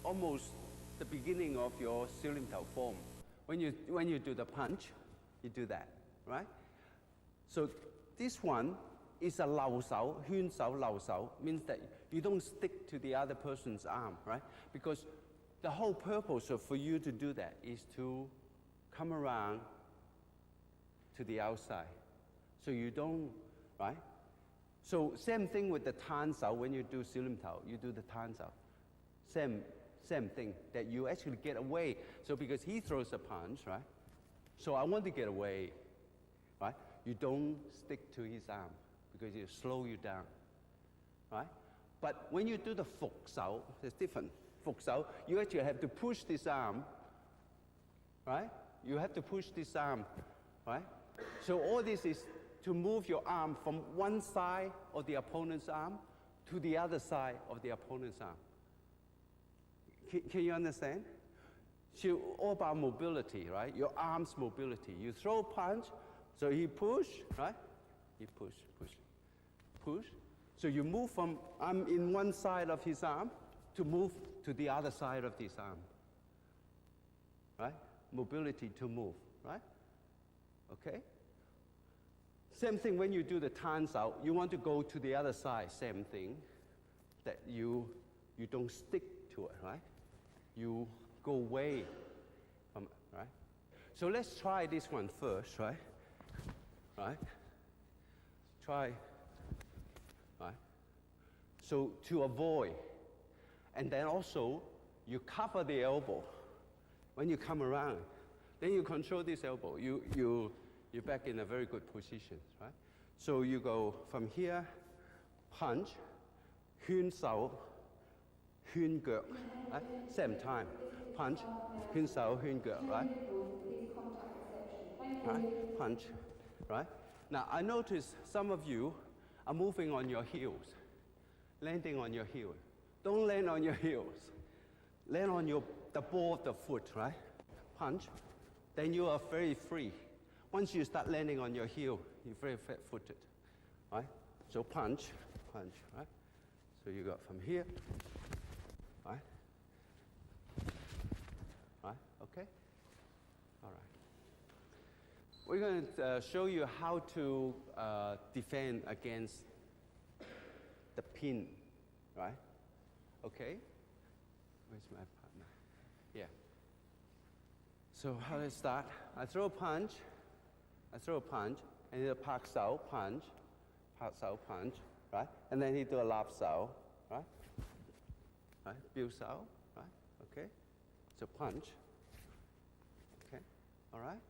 almost the beginning of your Silim Tao form. When you do the punch, you do that, right? So this one is a lao sao, hyun sao, lao sao, means that you don't stick to the other person's arm, right? Because the whole purpose for you to do that is to come around to the outside. So you don't, right? So same thing with the tan sao. When you do Silim Tao, you do the tan sao. Same thing, that you actually get away. So because he throws a punch, right? So I want to get away, right? You don't stick to his arm because it slow you down, right? But when you do the fuk sao, it's different. Fuk sao, you actually have to push this arm, right? You have to push this arm, right? So all this is to move your arm from one side of the opponent's arm to the other side of the opponent's arm. Can you understand? So all about mobility, right? Your arm's mobility. You throw a punch, so he push, right? He push. So you move from arm in one side of his arm to move to the other side of his arm, right? Mobility to move, right? Okay? Same thing when you do the tan sao, you want to go to the other side, same thing, that you don't stick to it, right? You go away from it, right? So let's try this one first, right? Right? Try, right? So to avoid, and then also you cover the elbow when you come around. Then you control this elbow. You're back in a very good position, right? So you go from here, punch, hyun sao, hyun gyeok, right? Same time, punch, hyun sao, hyun gyeok, right? Right? Punch, right? Now I notice some of you are moving on your heels, landing on your heel. Don't land on your heels. Land on the ball of the foot, right? Punch. Then you are very free. Once you start landing on your heel, you're very flat-footed, right? So punch, right? So you got from here, right? Right, okay? All right. We're going to show you how to defend against the pin, right? Okay? Where's my partner? Yeah. So how do I start? I throw a punch, and then a pak sao, punch, right? And then he do a lap sao, right? Right? Biu sao, right? Okay? So punch. Okay? All right?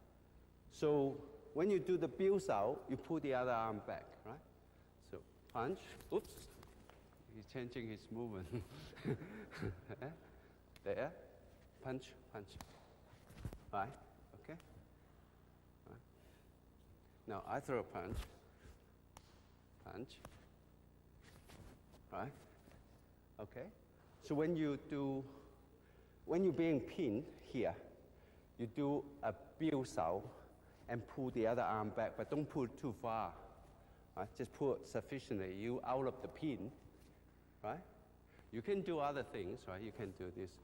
So when you do the biu sao, you pull the other arm back, right? So punch, oops. He's changing his movement. There, punch. Right? Okay? Right. Now I throw a punch. Right? Okay? So when you're being pinned here, you do a biu sao and pull the other arm back, but don't pull too far. Right? Just pull sufficiently. You out of the pin, right? You can do other things, right? You can do this.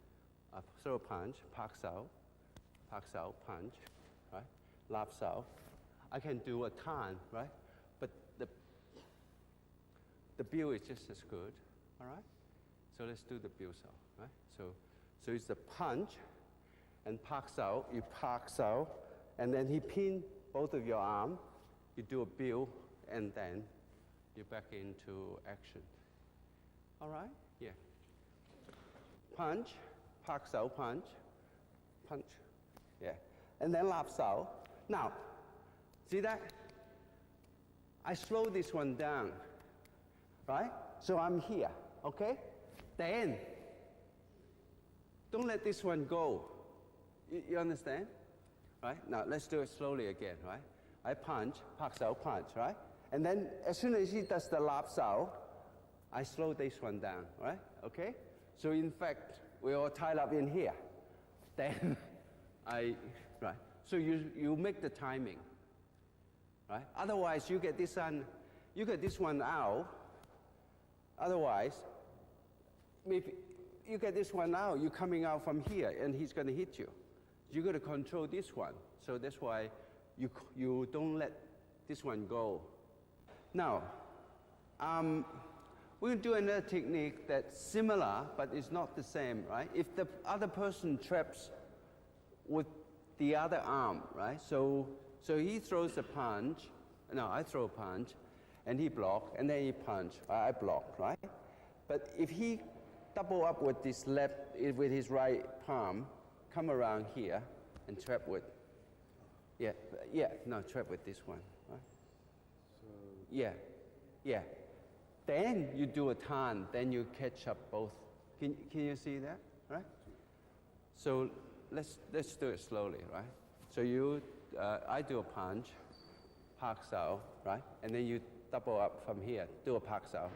Throw a punch, pak sao, punch, right? Lap sao. I can do a tan, right? But the biu is just as good, all right? So let's do the biu sao, right? So it's the punch and pak sao. You pak sao, and then he pin both of your arm. You do a biu, and then you're back into action. All right? Yeah. Punch, pak sao, punch. Yeah. And then lap sao. Now, see that? I slow this one down, right? So I'm here, okay? Then, don't let this one go. You understand? Right? Now, let's do it slowly again, right? I punch, pak sao, punch, right? And then, as soon as he does the lap sao, I slow this one down, right? Okay? So in fact, we're all tied up in here. Then right? So you make the timing, right? Otherwise, you get this one out. Otherwise, maybe you get this one out, you're coming out from here, and he's going to hit you. You got to control this one. So that's why you don't let this one go. Now, we're going to do another technique that's similar, but it's not the same, right? If the other person traps with the other arm, right? So he throws a punch. No, I throw a punch, and he block, and then he punch. I block, right? But if he double up with this left, with his right palm, come around here and trap with, trap with this one, right? So yeah. Then you do a turn, then you catch up both. Can you see that, right? So let's do it slowly, right? So I do a punch, park sao, right? And then you double up from here, do a park sao.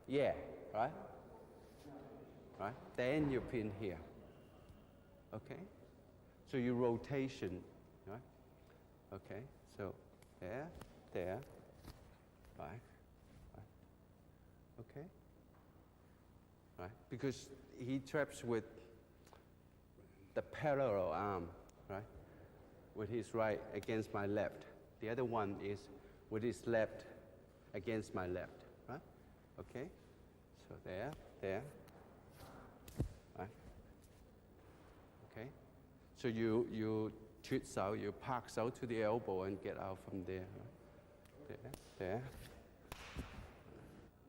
Yeah, right? Right? Then you pin here. Okay? So you rotation, right? Okay, so there, right? Okay? Right? Because he traps with the parallel arm, right? With his right against my left. The other one is with his left against my left, right? Okay? So there. Right? Okay? So you shoot sao, you park sao to the elbow and get out from there. Right? There.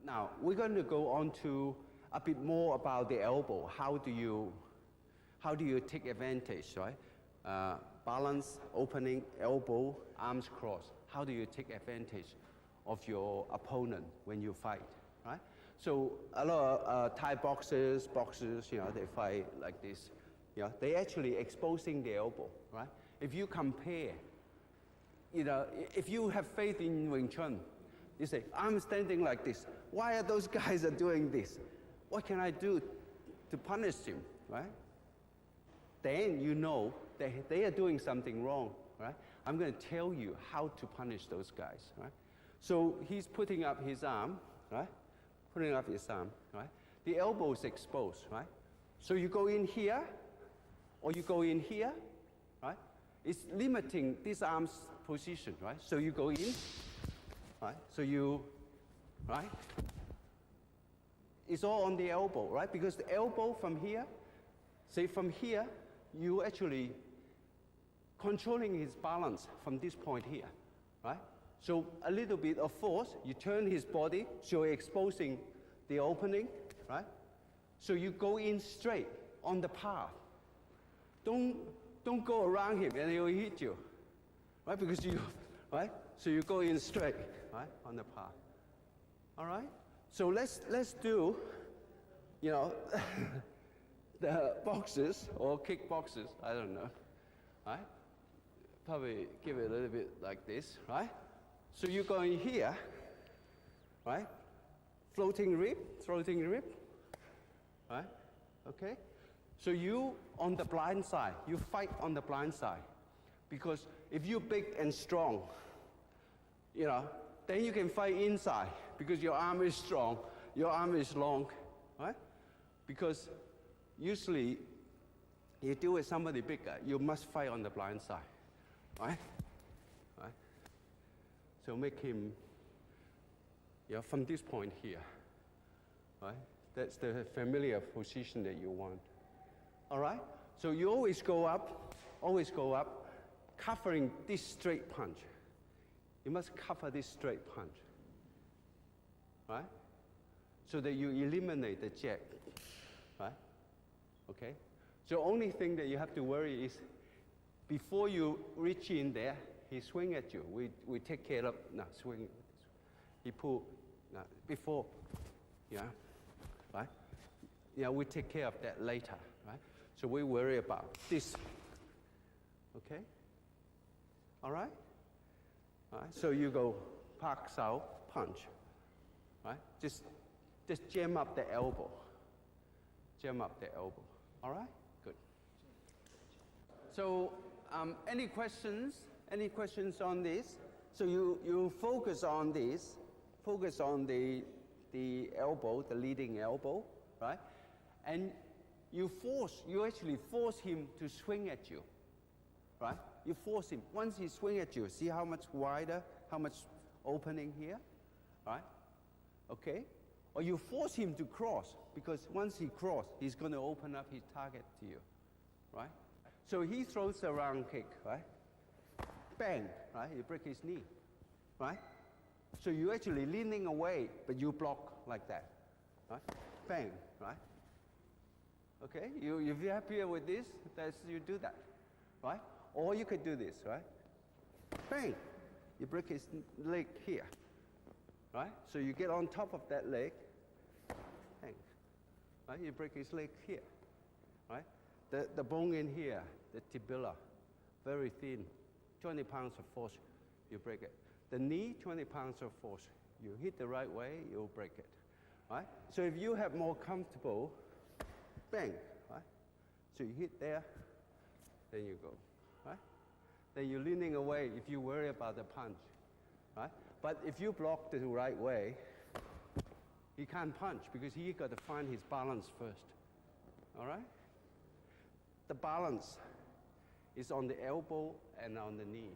Now, we're going to go on to a bit more about the elbow. How do you take advantage, right? Balance, opening, elbow, arms crossed. How do you take advantage of your opponent when you fight, right? So a lot of Thai boxers, they fight like this. They actually exposing the elbow, right? If you compare, if you have faith in Wing Chun, you say, I'm standing like this. Why are those guys doing this? What can I do to punish him, right? Then you know that they are doing something wrong, right? I'm going to tell you how to punish those guys, right? So he's putting up his arm, right? Putting up his arm, right? The elbow is exposed, right? So you go in here, or you go in here, right? It's limiting this arm's position, right? So you go in, right? So right? It's all on the elbow, right? Because the elbow from here, say from here, you actually controlling his balance from this point here, right? So a little bit of force, you turn his body, so you're exposing the opening, right? So you go in straight on the path. Don't go around him and he'll hit you, right? Because right? So you go in straight, right, on the path. All right? So let's do, the boxes or kickboxers, I don't know, right? Probably give it a little bit like this, right? So you go in here, right? Floating rib, right? Okay? So you, on the blind side, you fight on the blind side. Because if you're big and strong, then you can fight inside because your arm is strong, your arm is long, right? Because usually, you deal with somebody bigger, you must fight on the blind side, right? Right? So make him, from this point here, right? That's the familiar position that you want. All right? So you always go up, covering this straight punch. You must cover this straight punch, right? So that you eliminate the jab, right? Okay? So only thing that you have to worry is before you reach in there, he swing at you. We take care of, swing. He pull, before, right? We take care of that later, right? So we worry about this, okay? All right? All right? So you go park sao, punch, right? Just jam up the elbow. Jam up the elbow. All right? Good. So any questions? Any questions on this? So you focus on this. Focus on the elbow, the leading elbow, right? And you actually force him to swing at you, right? You force him. Once he swing at you, see how much wider, how much opening here, right? Okay? Or you force him to cross, because once he cross, he's going to open up his target to you, right? So he throws a round kick, right? Bang, right? You break his knee, right? So you're actually leaning away, but you block like that, right? Bang, right? Okay, if you're happier with this, you do that, right? Or you could do this, right? Bang, you break his leg here, right? So you get on top of that leg, bang, right? You break his leg here, right? The bone in here, the tibia, very thin, 20 pounds of force, you break it. The knee, 20 pounds of force. You hit the right way, you'll break it, right? So if you have more comfortable, bang, right? So you hit there, then you go, right? Then you're leaning away if you worry about the punch, right? But if you block the right way, he can't punch because he got to find his balance first, all right? The balance is on the elbow and on the knee.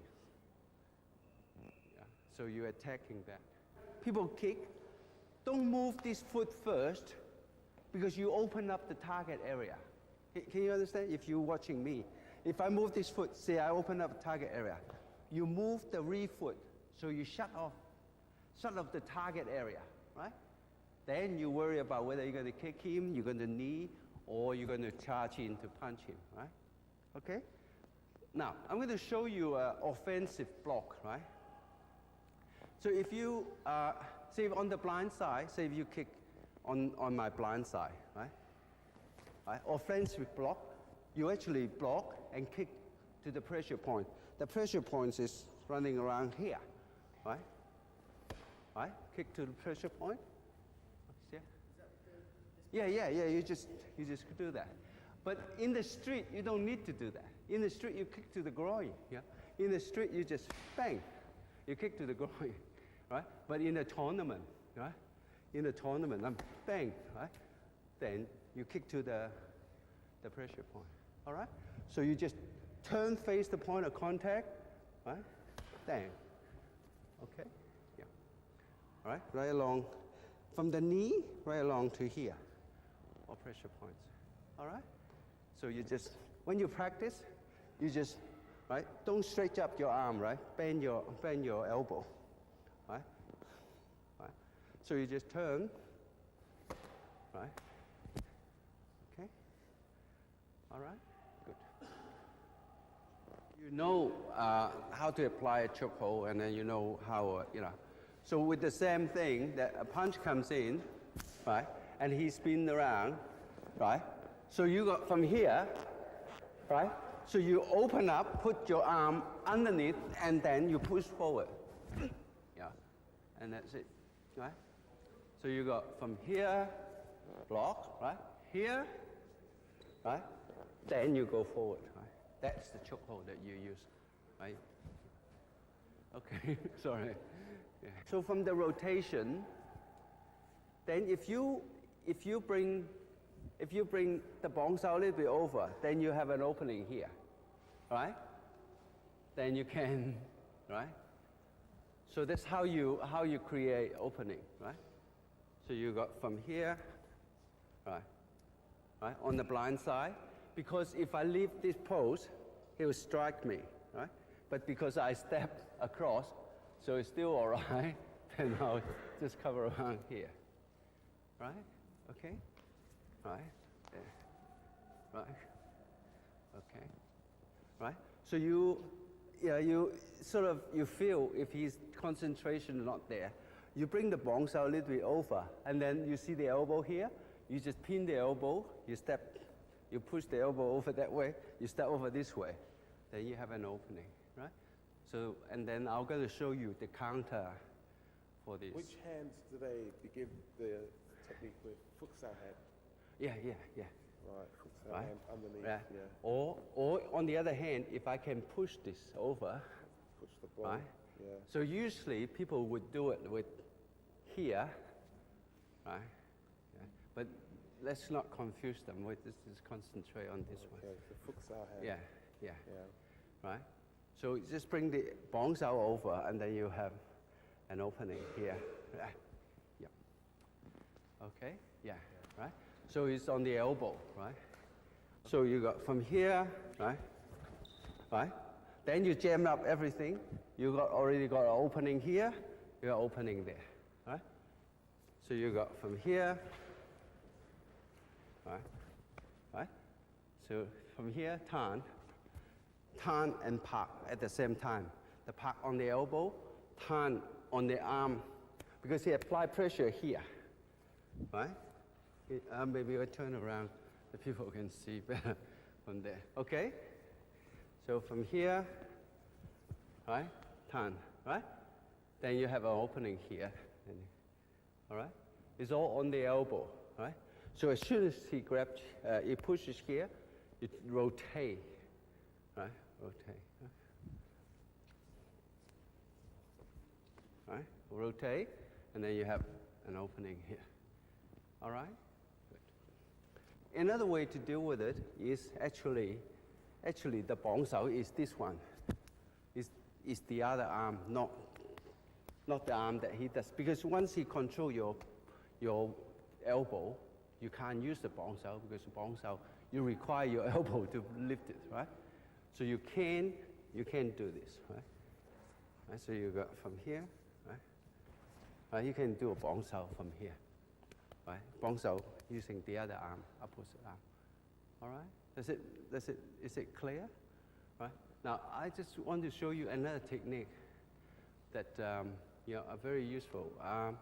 Yeah. So you're attacking that. People kick, don't move this foot first because you open up the target area. Can you understand? If you're watching me, if I move this foot, say I open up the target area, you move the rear foot, so you shut off the target area, right? Then you worry about whether you're going to kick him, you're going to knee, or you're going to charge in to punch him, right? Okay? Now, I'm going to show you an offensive block, right? So if you, say on the blind side, say if you kick on my blind side, right? Offensive block, you actually block and kick to the pressure point. The pressure point is running around here, right? Right? Kick to the pressure point. Yeah, you just do that. But in the street, you don't need to do that. In the street, you kick to the groin, yeah? In the street, you just bang, you kick to the groin, right? But in a tournament, right? In a tournament, bang, right? Then you kick to the pressure point, all right? So you just turn, face the point of contact, right? Bang, okay? Yeah, all right? Right along, from the knee, right along to here. Or pressure points, all right? So you just, when you practice, you just, right? Don't stretch up your arm, right? Bend your elbow, right? Right? So you just turn, right? Okay? All right? Good. You know how to apply a chokehold, and then you know how, So with the same thing, that a punch comes in, right? And he spins around, right? So you got from here, right? So you open up, put your arm underneath, and then you push forward. Yeah, and that's it, right? So you got from here, block, right? Here, right? Then you go forward, right? That's the chokehold that you use, right? Okay, sorry. Yeah. So from the rotation, then if you bring the bongs out a little bit over, then you have an opening here, right? Then you can, right? So that's how you create opening, right? So you got from here, right? On the blind side, because if I leave this pose, he will strike me, right? But because I step across, so it's still all right, then I'll just cover around here. Right? Okay? Right? There. Right? Okay? Right? So you feel if his concentration not there, you bring the bongs out a little bit over, and then you see the elbow here, you just pin the elbow, you push the elbow over that way, you step over this way, then you have an opening, right? So, and then I'm going to show you the counter for this. Which hands do they give the technique with? Futsal hand. Yeah. Right, futsal hand underneath. Yeah. Or on the other hand, if I can push this over. Push the ball. Right. Yeah. So usually people would do it with here, right? Yeah. But let's not confuse them. Let's just concentrate on this one. Okay, the foot's our hand. Yeah, Yeah. right? So just bring the bongs out over, and then you have an opening here. Yeah. Okay, yeah, right? So it's on the elbow, right? So you got from here, right? Right? Then you jam up everything. You already got an opening here, you got an opening there, right? So you got from here, right? Right? So from here, turn and park at the same time. The park on the elbow, turn on the arm, because he apply pressure here, right? Maybe I turn around, the people can see better from there. Okay? So from here, right? Turn, right? Then you have an opening here. All right? It's all on the elbow, right? So as soon as he grabs, he pushes here, you rotate, right? Rotate. Right? Rotate, and then you have an opening here. All right? Good. Another way to deal with it is actually the bong sao is this one. Is the other arm, not the arm that he does. Because once he control your elbow, you can't use the bong sao, because the bong sao, you require your elbow to lift it, right? So you can do this, right? Right, so you got from here, right? You can do a bong sao from here, right? Bong sao using the other arm, opposite arm. All right? Is it clear? Right? Now I just want to show you another technique that are very useful. A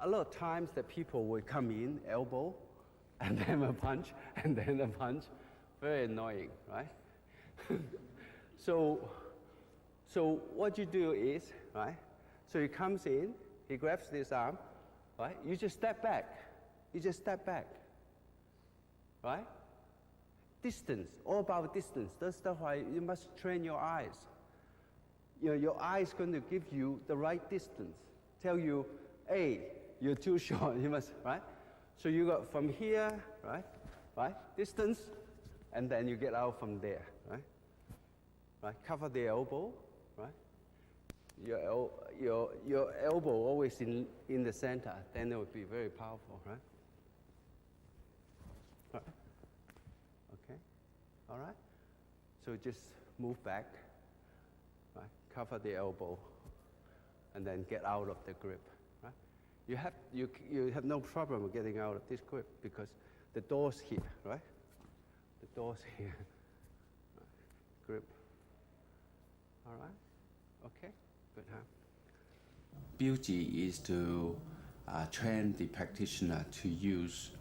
lot of times that people will come in elbow, and then a punch, and then a punch. Very annoying, right? So what you do is, right? So he comes in, he grabs this arm, right? You just step back. You just step back, right? Distance, all about distance. That's why you must train your eyes. Your eye is going to give you the right distance. Tell you, hey, you're too short. You must, right? So you got from here, right? Right? Distance, and then you get out from there, right? Right? Cover the elbow, right? Your elbow always in the center. Then it would be very powerful, right? Right? Okay. All right. So just move back, right? Cover the elbow, and then get out of the grip. Right? You have no problem getting out of this grip because the door's here, right? The door's here. Right. Grip. All right. Okay. Good. Huh? Beauty is to train the practitioner to use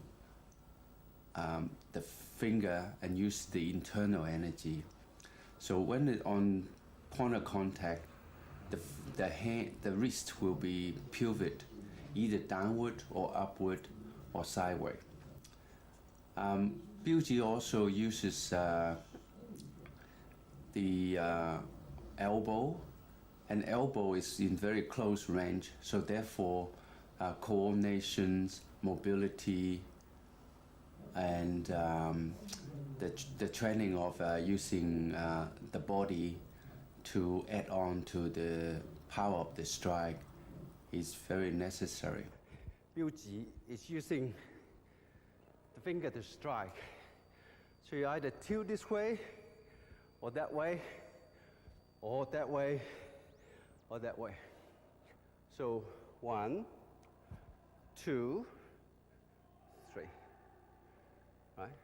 the finger and use the internal energy. So when it's on point of contact, the wrist will be pivot, either downward or upward or sideways. Beauty also uses the elbow, and elbow is in very close range, so therefore coordinations, mobility, and the training of using the body to add on to the power of the strike is very necessary. Beauty is using the finger to strike. So you either tilt this way, or that way, or that way, or that way. So 1, 2, 3. Right?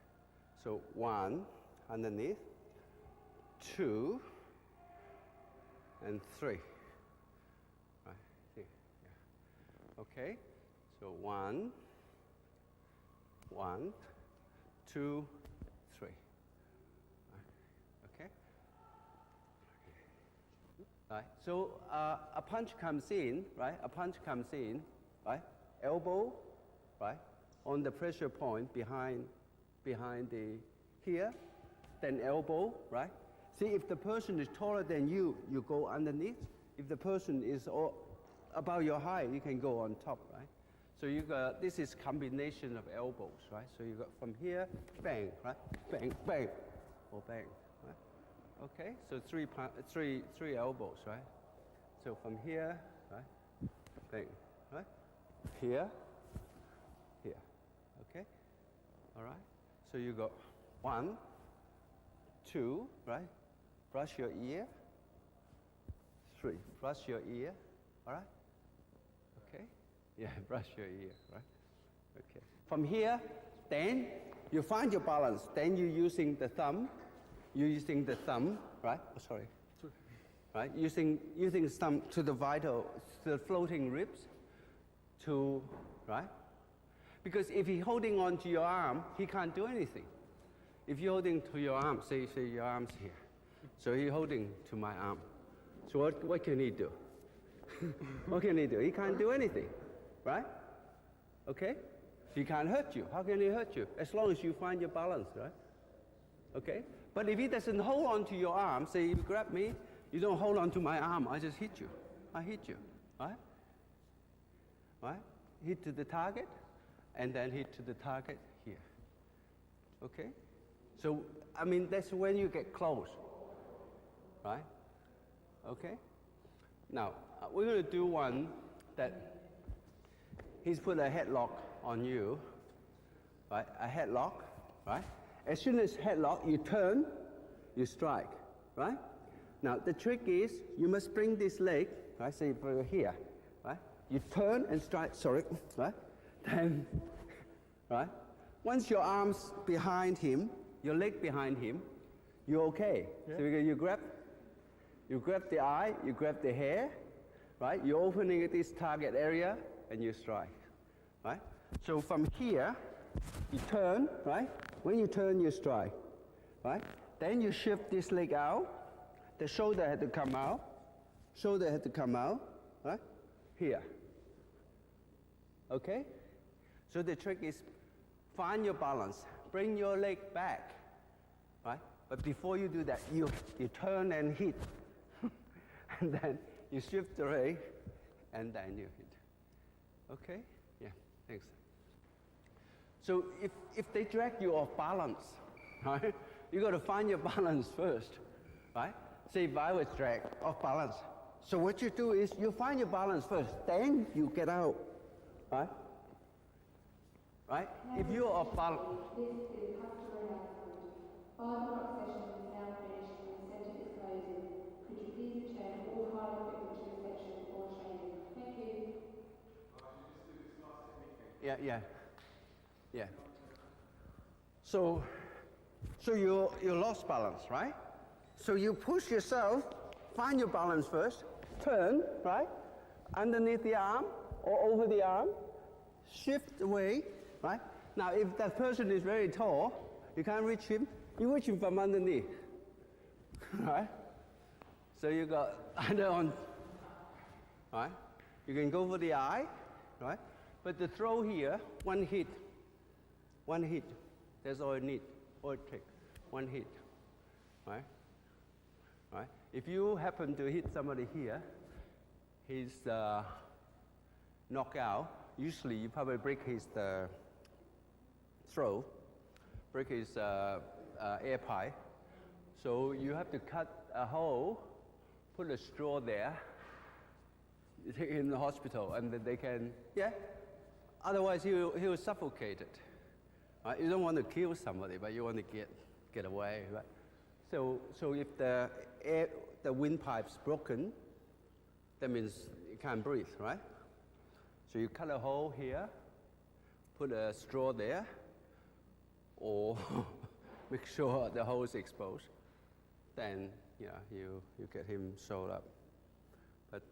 So 1 underneath, 2, and 3. Right? See? Yeah. Okay. So 1, 2, 3. Okay. Right. So a punch comes in, right? A punch comes in, right? Elbow, right? On the pressure point behind the here, then elbow, right? See, if the person is taller than you, you go underneath. If the person is about your height, you can go on top, right? So you got, this is combination of elbows, right? So you got from here, bang, right? Bang, bang, or bang, right? Okay, so three elbows, right? So from here, right? Bang, right? Here, here, okay? All right? So you got 1, 2, right? Brush your ear. 3, brush your ear, all right? Okay? Yeah, brush your ear, right? Okay. From here, then you find your balance. Then you're using the thumb. You're using the thumb, right? Oh, sorry. Right? Using thumb to the vital, to the floating ribs, to, right? Because if he's holding on to your arm, he can't do anything. If you're holding to your arm, say your arm's here. So he's holding to my arm. So what can he do? What can he do? He can't do anything, right? Okay? He can't hurt you. How can he hurt you? As long as you find your balance, right? Okay? But if he doesn't hold on to your arm, say you grab me, you don't hold on to my arm, I just hit you. I hit you, right? Right? Hit to the target, and then hit to the target here. Okay? So, I mean, that's when you get close, right? Okay? Now, we're going to do one that he's put a headlock on you, right? A headlock, right? As soon as headlock, you turn, you strike, right? Now, the trick is you must bring this leg, right? Say so here, right? You turn and strike, sorry, right? Then, right? Once your arm's behind him, your leg behind him, you're okay. Yeah. So you grab the eye, you grab the hair, right? You're opening this target area and you strike, right? So from here, you turn, right? When you turn, you strike, right? Then you shift this leg out. The shoulder had to come out. Shoulder had to come out, right? Here. Okay? So the trick is find your balance. Bring your leg back, right? But before you do that, you turn and hit. And then you shift the leg, and then you hit. Okay? Yeah, thanks. So if they drag you off balance, right? You got to find your balance first, right? Say if I was dragged off balance. So what you do is you find your balance first, then you get out, right? Right? If you're off balance. This is a customer announcement. 5 o'clock session is now finished and the centre is closing. Could you please return all hard equipment to reception for training? Thank you. Yeah. So you lost balance, right? So you push yourself, find your balance first, turn, right? Underneath the arm or over the arm, shift away, right? Now if that person is very tall, you can't reach him, you reach him from underneath, right? So you got either on, right? You can go for the eye, right? But the throw here, one hit. That's all it needs, all it takes, one hit, right? Right? If you happen to hit somebody here, he's knocked out. Usually you probably break his throat, break his air pipe. So you have to cut a hole, put a straw there, take him to the hospital, and then they can, yeah? Otherwise he'll suffocate it. Right? You don't want to kill somebody, but you want to get away, right? So if the windpipe's broken, that means you can't breathe, right? So you cut a hole here, put a straw there, or make sure the hole is exposed. Then you get him sewed up. But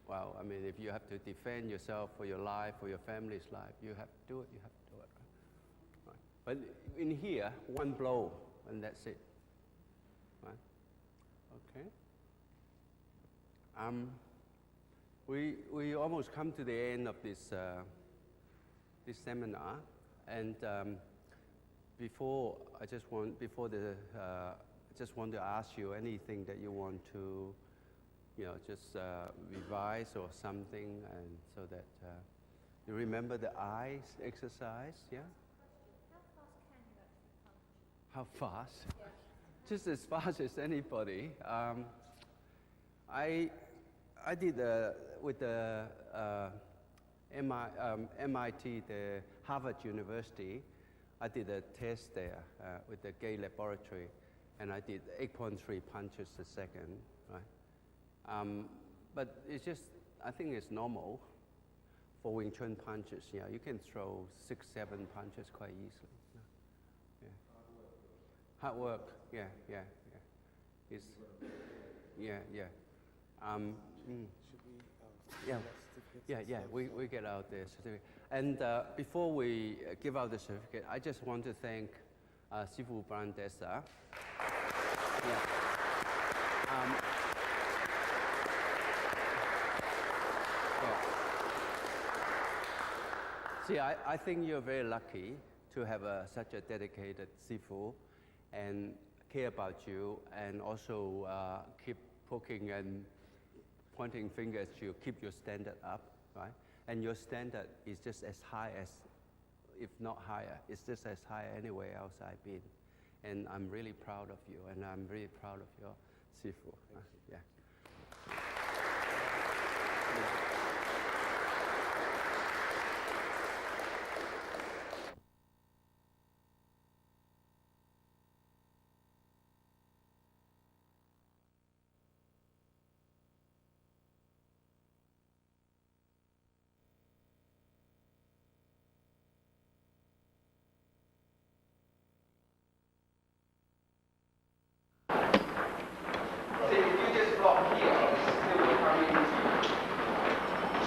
well, I mean, if you have to defend yourself for your life, for your family's life, you have to do it. You have to do it. Right? But in here, one blow, and that's it. Right? Okay. We almost come to the end of this seminar, and I just want to ask you anything that you want to, just revise or something, and so that You remember the eyes exercise, yeah? How fast? Just as fast as anybody. I did with the MIT, the Harvard University. I did a test there with the Gay Laboratory, and I did 8.3 punches a second, right? But it's just, I think it's normal for Wing Chun punches. Yeah, you can throw 6, 7 punches quite easily. Yeah. Hard work. Yeah. It's, yeah. Yeah. We get out the certificate. And before we give out the certificate, I just want to thank Sifu Brandesa. Yeah. See, I think you're very lucky to have such a dedicated Sifu and care about you, and also keep poking and pointing fingers at you, keep your standard up, right? And your standard is just as high as, if not higher, it's just as high anywhere else I've been. And I'm really proud of you, and I'm really proud of your Sifu. Yeah.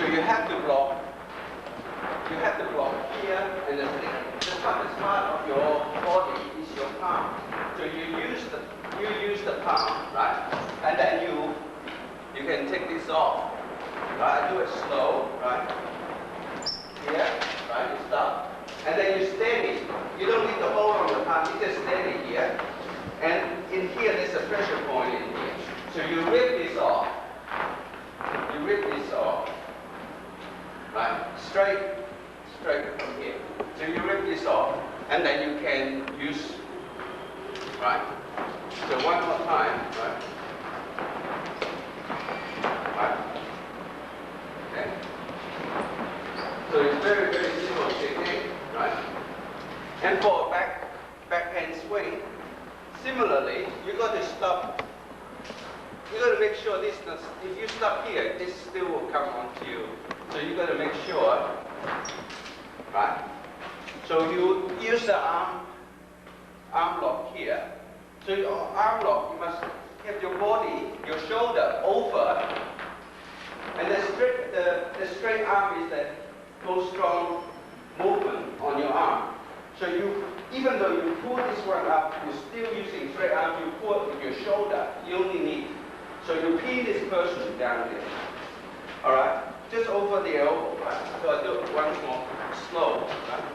You have to block. You have to block here, and the toughest part of your body is your palm. So you use the palm, right? And then you can take this off. Right? Do it slow, right? Here, right? You stop, and then you steady. You don't need to hold on the palm. You just steady here, and in here there's a pressure point in here. So you rip this off. You rip this off. Right, straight from here. So you rip this off, and then you can use, right? So one more time, right? Right. Okay. So it's very, very simple technique, right? And for backhand swing, similarly, you got to stop. You got to make sure this. If you stop here, this still will come onto you. So you got to make sure, right? So you use the arm lock here. So your arm lock, you must have your body, your shoulder over, and the straight arm is the most strong movement on your arm. So even though you pull this one up, you're still using straight arm. You pull it with your shoulder. You only need. So you pin this person down here. All right. Just over the elbow, right? So I do it once more, slow, right?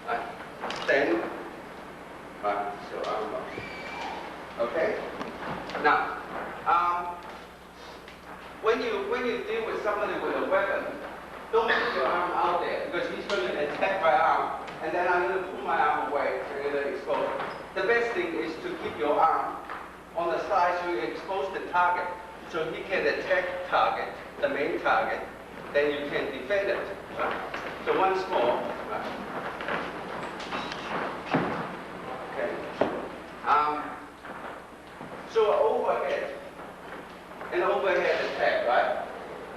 Right? Then, right? So arm lock. Okay? Now, when you deal with somebody with a weapon, don't put your arm out there, because he's going to attack my arm, and then I'm going to pull my arm away and going to expose it. The best thing is to keep your arm on the side so you expose the target, so he can attack target. The main target, then you can defend it. Right? So once more, right? Okay. So an overhead attack, right?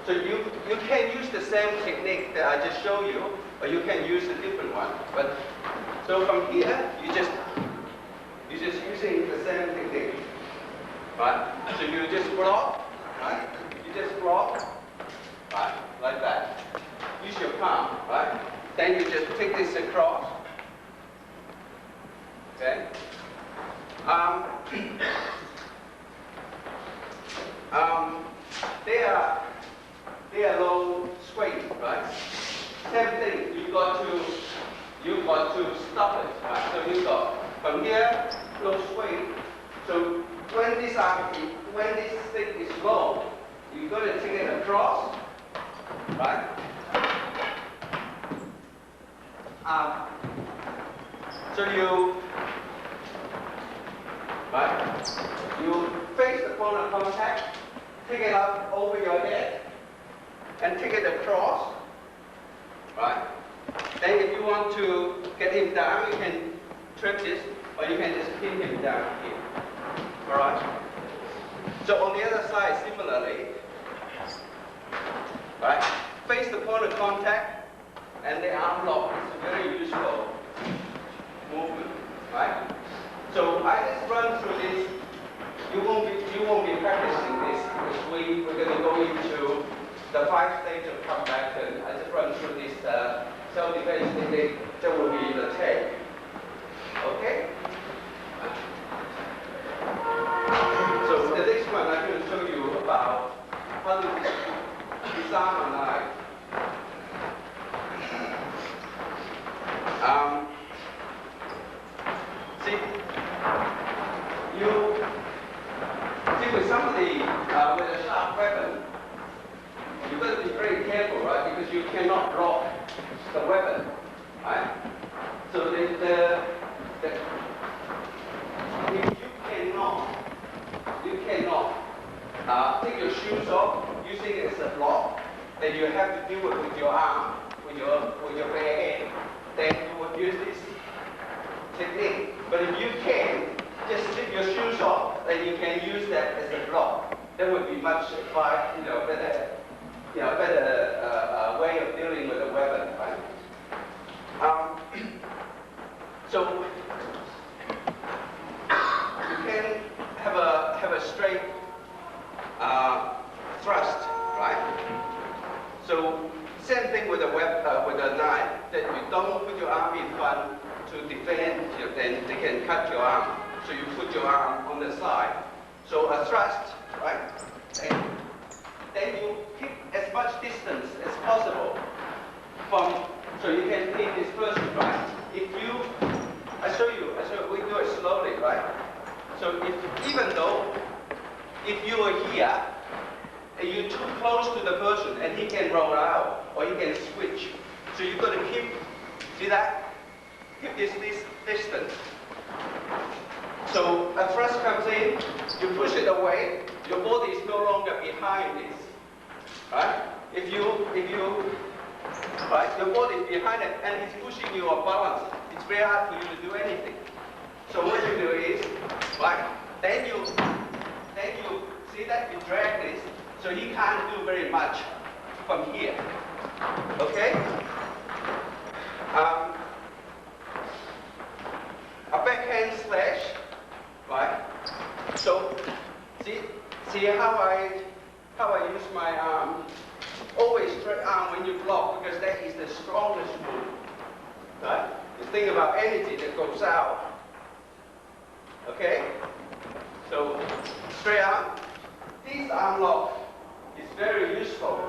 So you can use the same technique that I just showed you, or you can use a different one. But so from here, you're just using the same technique, right? So you just block, right? You just block, right, like that. Use your palm, right? Then you just take this across. Okay. They are low swing, right? Same thing. You got to stop it, right? So you got from here low swing. So when this stick is low, you're going to take it across, right? So you, right? You face the point of contact, take it up over your head, and take it across, right? Then if you want to get him down, you can trip this, or you can just pin him down here, all right? So on the other side, similarly, right? Face the point of contact, and the arm lock is a very useful movement, right? So I just run through this. You won't be practicing this because we're going to go into the 5 stages of comeback, and I just run through this self-defense technique. That will be the take. Okay? So the next one I'm going to show you about how to disarm a knife. See, with somebody with a sharp weapon, you've got to be very careful, right? Because you cannot drop the weapon, right? So if you cannot take your shoes off using it as a block, then you have to do it with your arm, with your bare hand. Then you would use this technique. But if you can, just take your shoes off, then you can use that as a block. That would be much better way of dealing with a weapon, right? So you can have a straight thrust, right? So same thing with a knife, that you don't put your arm in front to defend, then they can cut your arm. So you put your arm on the side. So a thrust, right? And then you keep as much distance as possible from, so you can hit this person, right? If you, I show you, we do it slowly, right? So if you are here, and you're too close to the person, and he can roll out, or he can switch. So you've got to keep, see that? Keep this distance. So a thrust comes in, you push it away, your body is no longer behind this, right? If you, right, your body is behind it, and he's pushing you off balance, it's very hard for you to do anything. So what you do is, right, then you see that you drag this, so he can't do very much from here, okay? A backhand slash, right? So see how I use my arm. Always straight arm when you block, because that is the strongest move, right? You think about energy that goes out. Okay? So straight arm. This arm lock is very useful.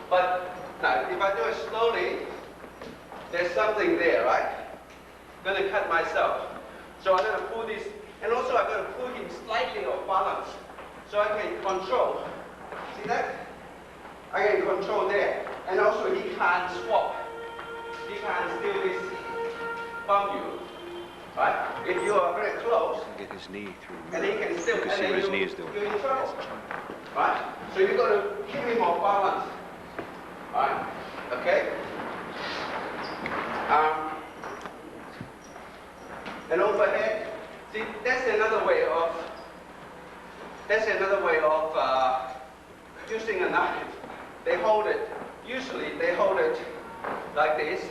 But now if I do it slowly, there's something there, right? I'm going to cut myself. So I'm going to pull this, and also I'm going to pull him slightly off balance, so I can control. See that? I can control there. And also he can't swap. He can't steal this from you. Right? If you are very close, Get his knee through. and he can still, You can and see then what his knee is doing. you're in trouble. Right? So you've got to keep him off balance. Right? Okay? And overhead. See, that's another way of using a knife. They hold it. Usually they hold it like this,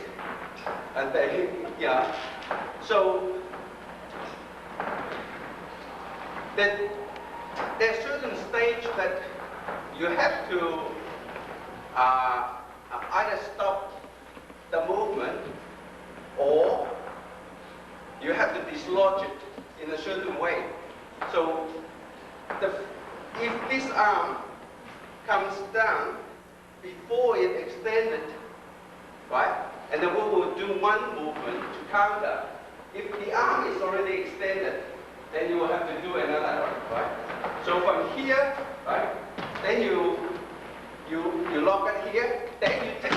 and they, yeah. So there's certain stage that you have to either stop the movement, or you have to dislodge it in a certain way. So if this arm comes down before it extended, right? And then we will do one movement to counter. If the arm is already extended, then you will have to do another one, right? So from here, right? Then you lock it here, then you take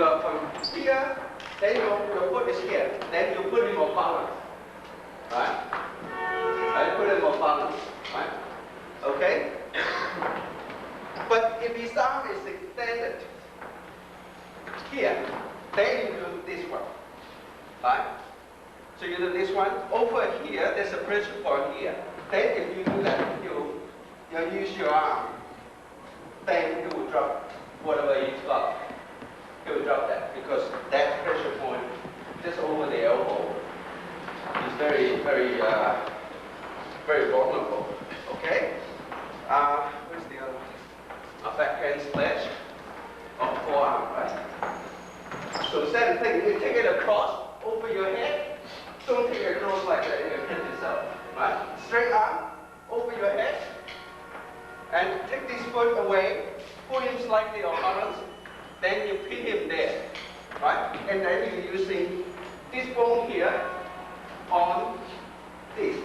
go from here, then your foot is here, then you put him on balance, right? Right, put him on balance, right? Okay? But if his arm is extended here, then you do this one, right? So you do this one. Over here, there's a pressure point here. Then if you do that, you use your arm, then you will drop whatever he's got. You will drop that because that pressure point just over the elbow is very, very, very vulnerable. Okay? Where's the other one? A backhand splash or forearm, right? So same thing, you take it across over your head. Don't take it across like that, you hit yourself, right? Straight arm over your head, and take this foot away, pull him slightly off balance, then you pin him there, right? And then you're using this bone here on this,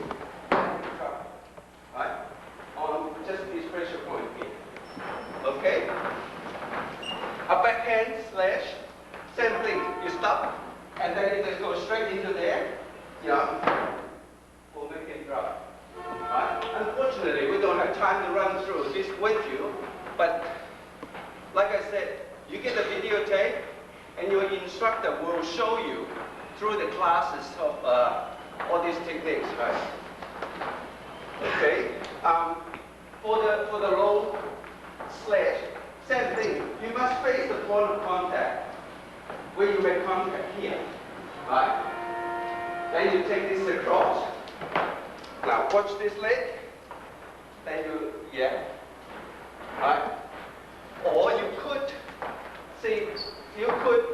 right? On just this pressure point here, okay? A backhand slash, same thing, you stop, and then you just go straight into there, will make him drop. Right? Unfortunately, we don't have time to run through this with you, but like I said, you get the videotape, and your instructor will show you through the classes of all these techniques, right? Okay. For the low slash, same thing. You must face the point of contact where you make contact here, right? Then you take this across. Now watch this leg. Then right? Or you could, you could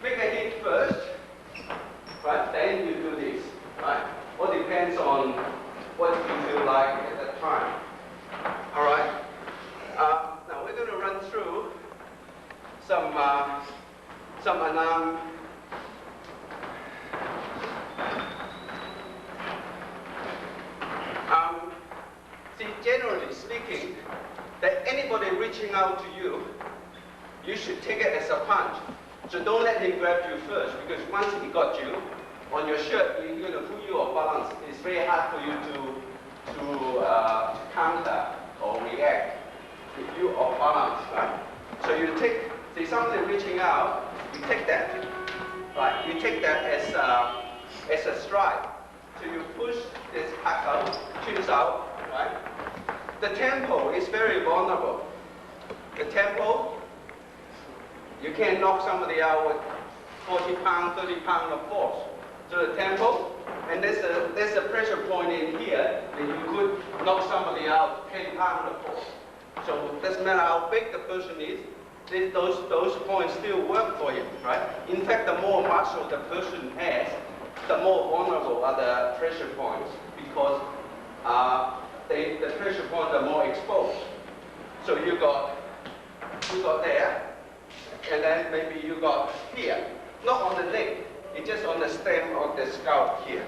make a hit first, right? Then you do this, right? All depends on what you feel like at that time. All right? Now we're going to run through some generally speaking, that anybody reaching out to you, you should take it as a punch. So don't let him grab you first, because once he got you on your shirt, he's going to pull you off balance. It's very hard for you to counter or react if you off balance, right? So you take, see somebody reaching out, you take that, right? You take that as a strike. So you push this back out, chins out, right? The tempo is very vulnerable. The tempo, you can't knock somebody out with 40 pounds, 30 pounds of force. So the tempo, and there's a pressure point in here that you could knock somebody out 10 pounds of force. So it doesn't matter how big the person is, those points still work for you, right? In fact, the more muscle the person has, the more vulnerable are the pressure points, because the pressure points are more exposed. So you got there, and then maybe you got here, not on the neck, it's just on the stem of the scalp here.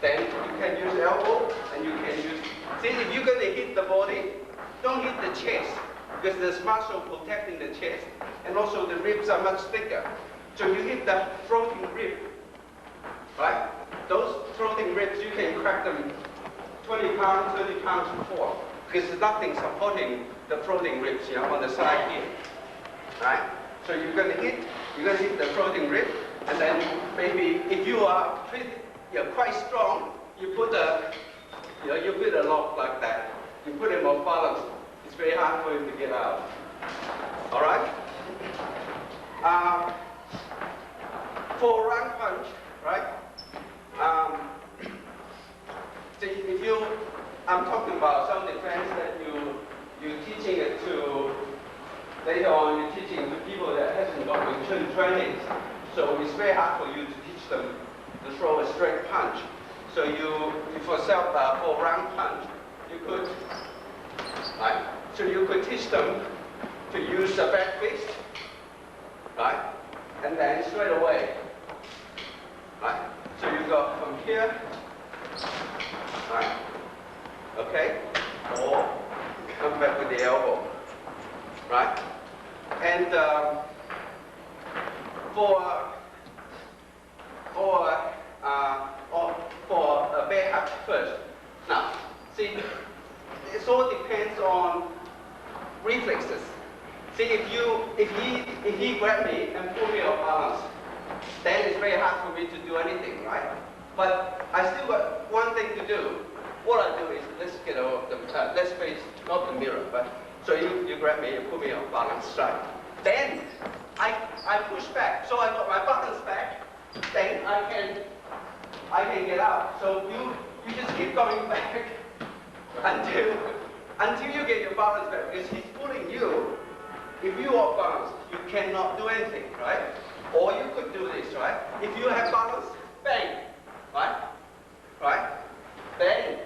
Then you can use elbow, and you can use, see, if you're going to hit the body, don't hit the chest, because there's muscle protecting the chest, and also the ribs are much thicker. So you hit the floating rib, right? Those floating ribs, you can crack them 20 pounds, 30 pounds before, because there's nothing supporting the floating ribs, on the side here, right? So you're going to hit the floating rib, and then maybe if you are quite strong, you put a lock like that. You put him off balance. It's very hard for him to get out. All right? For run punch, right? I'm talking about some defense that you're teaching it to, later on you're teaching to people that hasn't got return training. So it's very hard for you to teach them to throw a straight punch. So for run punch, you could, right? So you could teach them to use a back fist, right? And then straight away, right? So you go from here, right? Okay? Or come back with the elbow, right? And for a back up first. Now, see, it all depends on reflexes. See, if he grab me and pull me off balance, then it's very hard for me to do anything, right? But I still got one thing to do. What I do is, let's get over let's face, not the mirror, but, so you grab me and put me on balance, right? Then, I push back, so I got my balance back, then I can get out. So you just keep coming back until you get your balance back, because he's pulling you. If you are balanced, you cannot do anything, right? Or you could do this, right? If you have balance, bang, right? Right? Then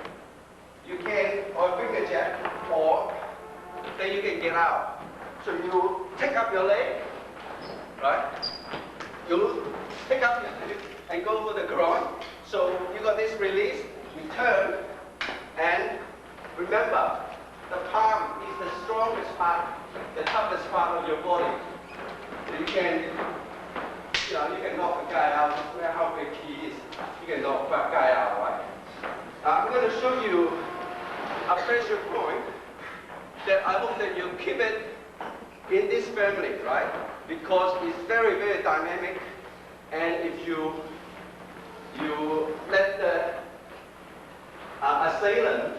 you can, or finger jack, or then you can get out. So you take up your leg, right? You pick up your leg and go for the ground. So you got this release, you turn, and remember, the palm is the strongest part, the toughest part of your body. So you can knock a guy out, no matter how big he is. You can knock that guy out, right? I'm going to show you a pressure point that I hope that you keep it in this family, right? Because it's very, very dynamic, and if you let the assailant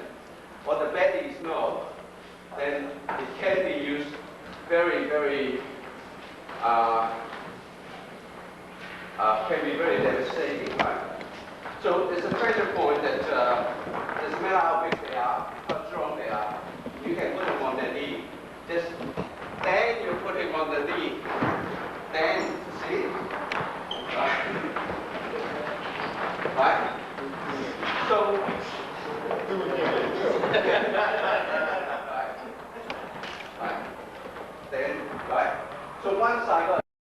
or the baddies know, then it can be used very, very, can be very devastating, right? So there's a pressure point that doesn't matter how big they are, how strong they are, you can put them on their knee. Just then you put him on the knee. Then, see? Right? So, right. Then, right? So once I got